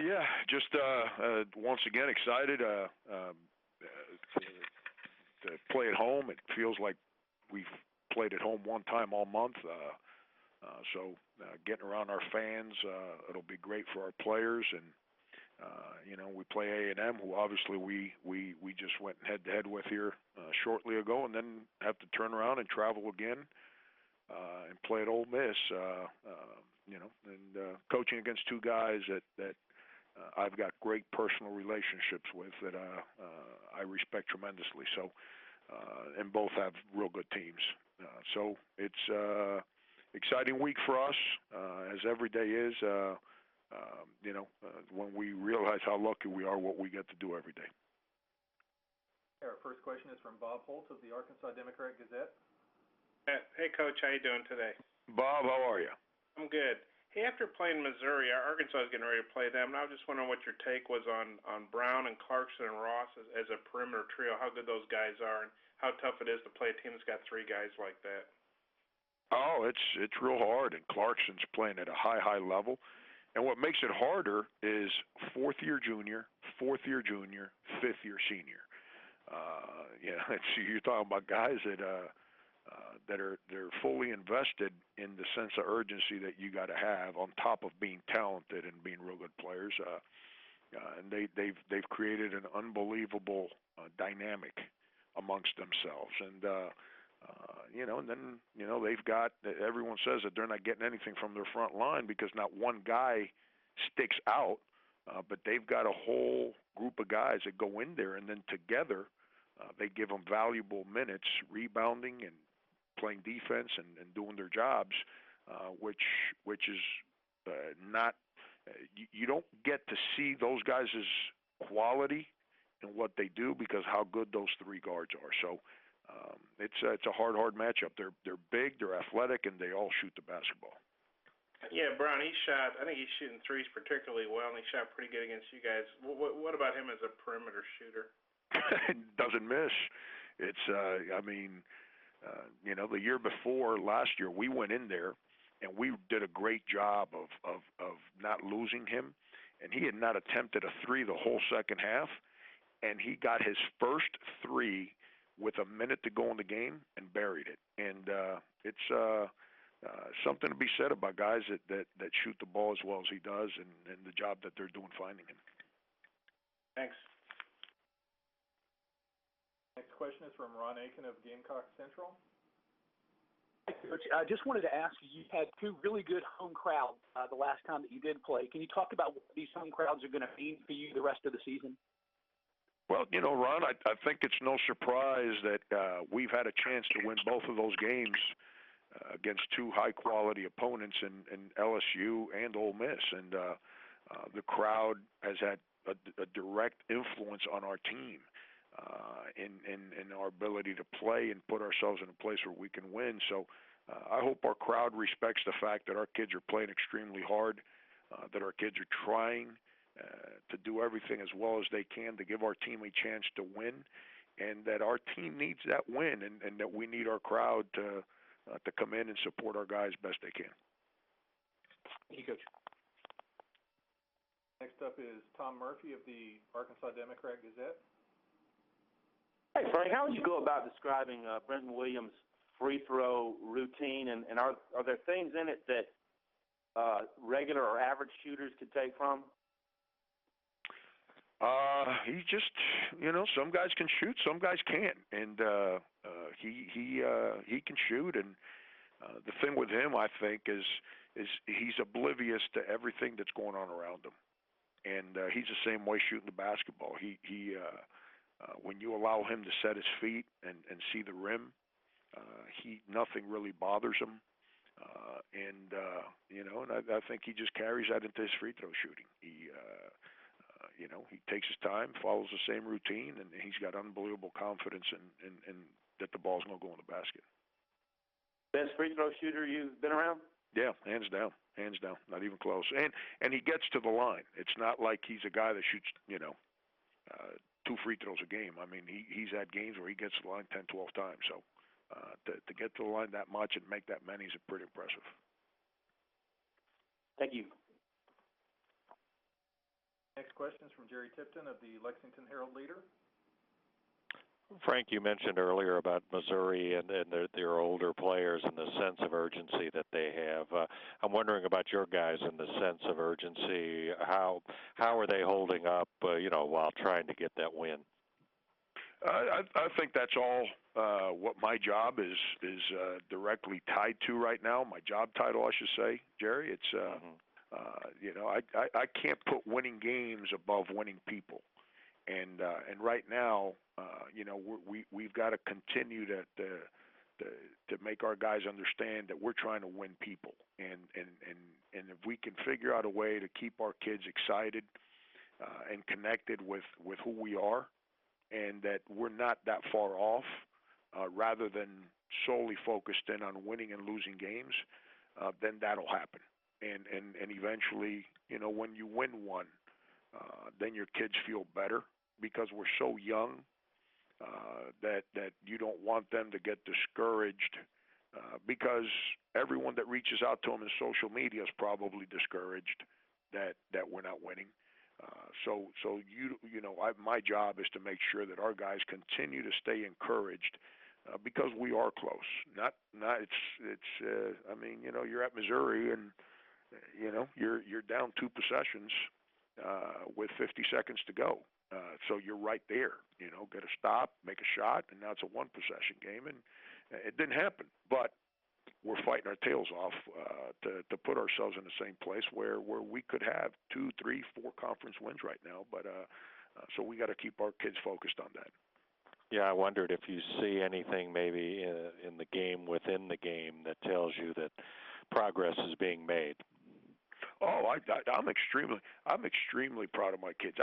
Yeah, just once again excited to play at home. It feels like we've played at home one time all month. So getting around our fans, it'll be great for our players. And we play A&M, who obviously we just went head-to-head with here shortly ago, and then have to turn around and travel again and play at Ole Miss. Coaching against two guys that I've got great personal relationships with that I respect tremendously. So, and both have real good teams. So it's exciting week for us, as every day is. When we realize how lucky we are, what we get to do every day. Our first question is from Bob Holt of the Arkansas Democrat-Gazette. Hey, Coach, how you doing today? Bob, how are you? I'm good. Hey, after playing Missouri, Arkansas is getting ready to play them, and I was just wondering what your take was on Brown and Clarkson and Ross as a perimeter trio, how good those guys are, and how tough it is to play a team that's got three guys like that. Oh, it's real hard, and Clarkson's playing at a high level. And what makes it harder is fourth-year junior, fifth-year senior. You're talking about guys that they're fully invested in the sense of urgency that you got to have on top of being talented and being real good players. And they've created an unbelievable dynamic amongst themselves. And and then they've got, everyone says that they're not getting anything from their front line because not one guy sticks out, but they've got a whole group of guys that go in there, and then together they give them valuable minutes rebounding and playing defense and doing their jobs, which is not you don't get to see those guys' quality in what they do because how good those three guards are. So it's a hard matchup. They're big, they're athletic, and they all shoot the basketball. Yeah, Brown, I think he's shooting threes particularly well, and he shot pretty good against you guys. What about him as a perimeter shooter? Doesn't miss. It's, the year before, last year, we went in there, and we did a great job of not losing him, and he had not attempted a three the whole second half, and he got his first three with a minute to go in the game and buried it. And it's something to be said about guys that shoot the ball as well as he does and the job that they're doing finding him. Thanks. Next question is from Ron Aiken of Gamecocks Central. Coach, I just wanted to ask you had two really good home crowds the last time that you did play. Can you talk about what these home crowds are going to mean for you the rest of the season? Well, Ron, I think it's no surprise that we've had a chance to win both of those games against two high-quality opponents in LSU and Ole Miss. And the crowd has had a direct influence on our team in our ability to play and put ourselves in a place where we can win. So I hope our crowd respects the fact that our kids are playing extremely hard, that our kids are trying to do everything as well as they can to give our team a chance to win, and that our team needs that win, and that we need our crowd to come in and support our guys best they can. Thank you, Coach. Next up is Tom Murphy of the Arkansas Democrat-Gazette. Hey, Frank, how would you go about describing Brenton Williams' free throw routine, and are there things in it that regular or average shooters could take from? He just, some guys can shoot, some guys can't, and he can shoot. And the thing with him, I think, is he's oblivious to everything that's going on around him, and he's the same way shooting the basketball. He when you allow him to set his feet and see the rim, nothing really bothers him. And I think he just carries that into his free throw shooting. He takes his time, follows the same routine, and he's got unbelievable confidence in that the ball's going to go in the basket. Best free throw shooter you've been around? Yeah, hands down, not even close. And he gets to the line. It's not like he's a guy that shoots, 2 free throws a game. I mean, he's had games where he gets to the line 10, 12 times. So to get to the line that much and make that many is pretty impressive. Thank you. question is from Jerry Tipton of the Lexington Herald-Leader. Frank, you mentioned earlier about Missouri and their older players and the sense of urgency that they have. I'm wondering about your guys and the sense of urgency. How are they holding up, while trying to get that win? I think that's all what my job is directly tied to right now. My job title, I should say, Jerry. It's I can't put winning games above winning people, and right now, we've got to continue to make our guys understand that we're trying to win people, and if we can figure out a way to keep our kids excited and connected with who we are, and that we're not that far off, rather than solely focused in on winning and losing games, then that'll happen. And eventually, when you win one, then your kids feel better because we're so young that you don't want them to get discouraged because everyone that reaches out to them in social media is probably discouraged that we're not winning. My job is to make sure that our guys continue to stay encouraged because we are close. You're at Missouri and you're down 2 possessions with 50 seconds to go. So you're right there. Get a stop, make a shot, and now it's a 1 possession game, and it didn't happen. But we're fighting our tails off to put ourselves in the same place where we could have 2, 3, 4 conference wins right now. But so we got to keep our kids focused on that. Yeah, I wondered if you see anything maybe in the game within the game that tells you that progress is being made. Oh, I'm extremely proud of my kids.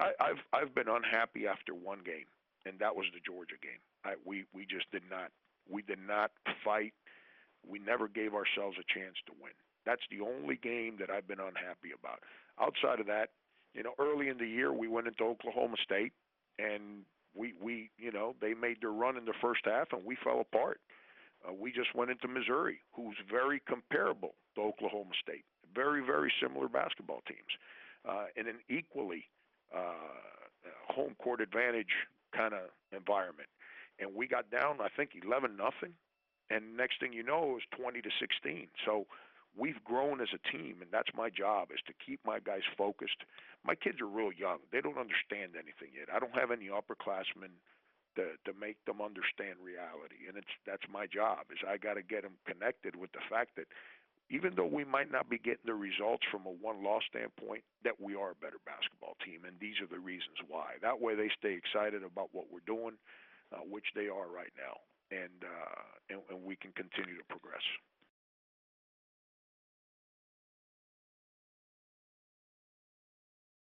I've been unhappy after one game, and that was the Georgia game. We just did not fight. We never gave ourselves a chance to win. That's the only game that I've been unhappy about. Outside of that, early in the year we went into Oklahoma State, and they made their run in the first half, and we fell apart. We just went into Missouri, who's very comparable to Oklahoma State. Very, very similar basketball teams, in an equally home court advantage kind of environment. And we got down, I think, 11-0, and next thing you know, it was 20-16. So we've grown as a team, and that's my job, is to keep my guys focused. My kids are real young; they don't understand anything yet. I don't have any upperclassmen to make them understand reality, and that's my job. Is I got to get them connected with the fact that even though we might not be getting the results from a one-loss standpoint, that we are a better basketball team, and these are the reasons why. That way they stay excited about what we're doing, which they are right now.